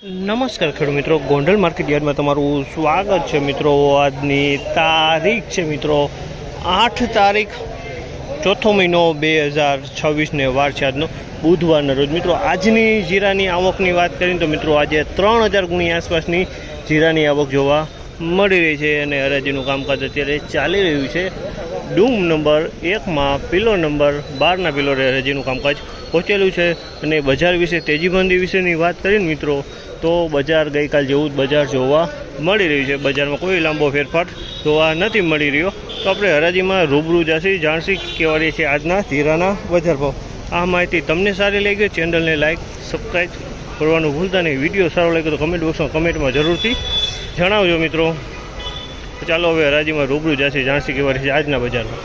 નમસ્કાર ખેડૂત મિત્રો, ગોંડલ માર્કેટ યાર્ડમાં તમારું સ્વાગત છે મિત્રો। આજની તારીખ છે મિત્રો 8 તારીખ ચોથો મહિનો 2026 વાર છે આજનો બુધવારના રોજ મિત્રો। આજની જીરાની આવકની વાત કરીએ તો મિત્રો આજે 3000 ગુણી આસપાસની જીરાની આવક જોવા મળી રહી છે અને હરાજીનું કામકાજ અત્યારે ચાલી રહ્યું છે। ડૂમ નંબર 1માં પિલો નંબર 12ના પિલોરે હરાજીનું કામકાજ પહોંચેલું છે અને બજાર વિશે તેજી મંદી વિશેની વાત કરીએ મિત્રો તો બજાર ગઈકાલ જેવું જ બજાર જોવા મળી રહ્યું છે। બજારમાં કોઈ લાંબો ફેરફાર જોવા નથી મળી રહ્યો। તો આપણે હરાજીમાં રૂબરૂ જાણસી કેવા રહી છે આજના જીરાના બજાર ભાવ। આ માહિતી તમને સારી લાગી હોય ચેનલને લાઇક સબસ્ક્રાઈબ કરવાનું ભૂલતા નહીં। વિડીયો સારો લાગ્યો તો કમેન્ટ બોક્સમાં કમેન્ટમાં જરૂરથી જણાવજો મિત્રો। તો ચાલો હવે હરાજીમાં રૂબરૂ જાણસી કેવા રહી છે આજના બજારમાં।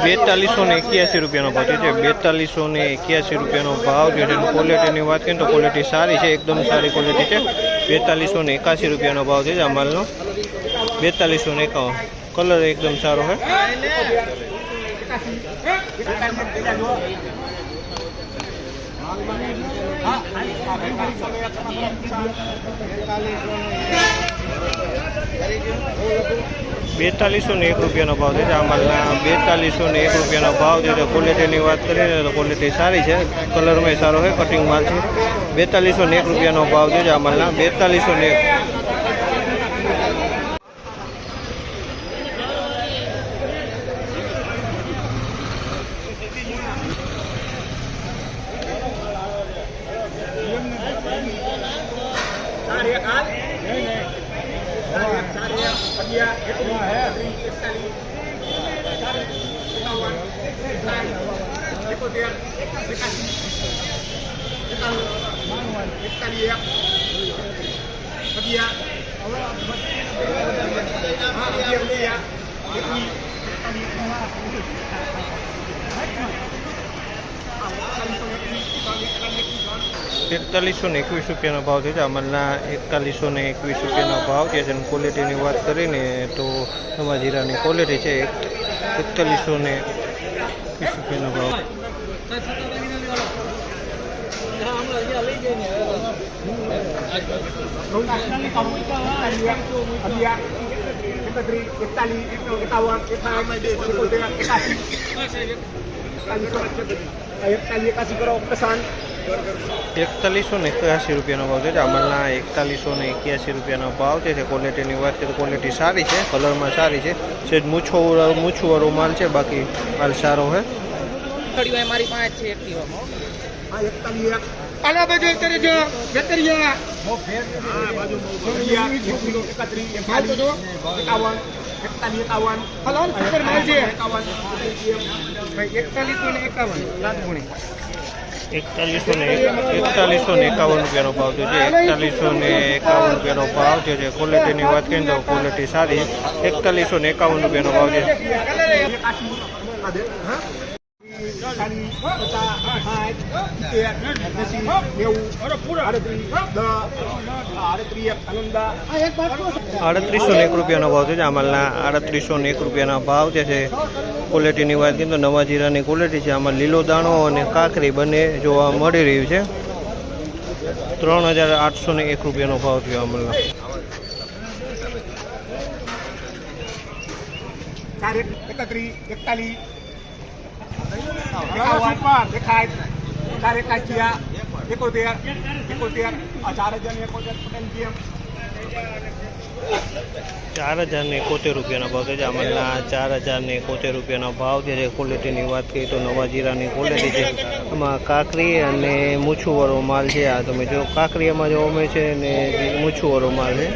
4281 રૂપિયાનો ભાવ છે। 4281 રૂપિયાનો ભાવ છે। ક્વોલિટીની વાત કરીએ તો ક્વોલિટી સારી છે, એકદમ સારી ક્વોલિટી છે। 4281 રૂપિયાનો ભાવ છે આ માલનો। 4251 કલર એકદમ સારો છે। ₹4201 રૂપિયાનો ભાવ છે આ માલના। 4201 રૂપિયાનો ભાવ છે। ક્વોલિટીની વાત કરીએ તો ક્વોલિટી સારી છે, કલરમાં સારો છે, કટિંગ માલ છે। 4201 રૂપિયાનો ભાવ છે આ માલના। 4201 રૂપિયાનો ભાવ છે આ માલના। 4121 રૂપિયાનો ભાવ છે। ક્વોલિટીની વાત કરીને તો નવા જીરાની ક્વોલિટી છે। 4121 રૂપિયાનો ભાવ। ₹4181 રૂપિયાનો ભાવ છે આ માલના। 4181 રૂપિયાનો ભાવ છે। ક્વોલિટીની વાત કરીએ તો ક્વોલિટી સારી છે, કલરમાં સારી છે, સેજ મૂછવાળો માલ છે, બાકી માલ સારો છે। મારી પાસે છે એક્ટિવામાં। ₹4151 ભાવ છે। 4151 રૂપિયાનો ભાવ છે। ક્વોલિટીની વાત કરીએ તો ક્વોલિટી સારી। 4151 રૂપિયાનો ભાવ છે। ₹3801 રૂપિયાનો ભાવ છે આ માલના। ₹3801 રૂપિયાના ભાવ છે। ક્વોલિટીની વાત કરીએ તો નવા જીરાની ક્વોલિટી છે। આમાં લીલો દાણો અને કાકરી બંને જોવા મળી રહ્યું છે। 3801 રૂપિયાનો ભાવ છે આ માલના। ₹4071 રૂપિયાનો ભાવ છે આમાંના। ₹4071 રૂપિયાનો ભાવ છે। ક્વોલિટીની વાત કરીએ તો નવા જીરાની ક્વોલિટી છે। એમાં કાકરી અને મૂછુવાળો માલ છે। આ તમે જો કાકરી એમાં જોવા મળે છે અને મૂછુવાળો માલ છે।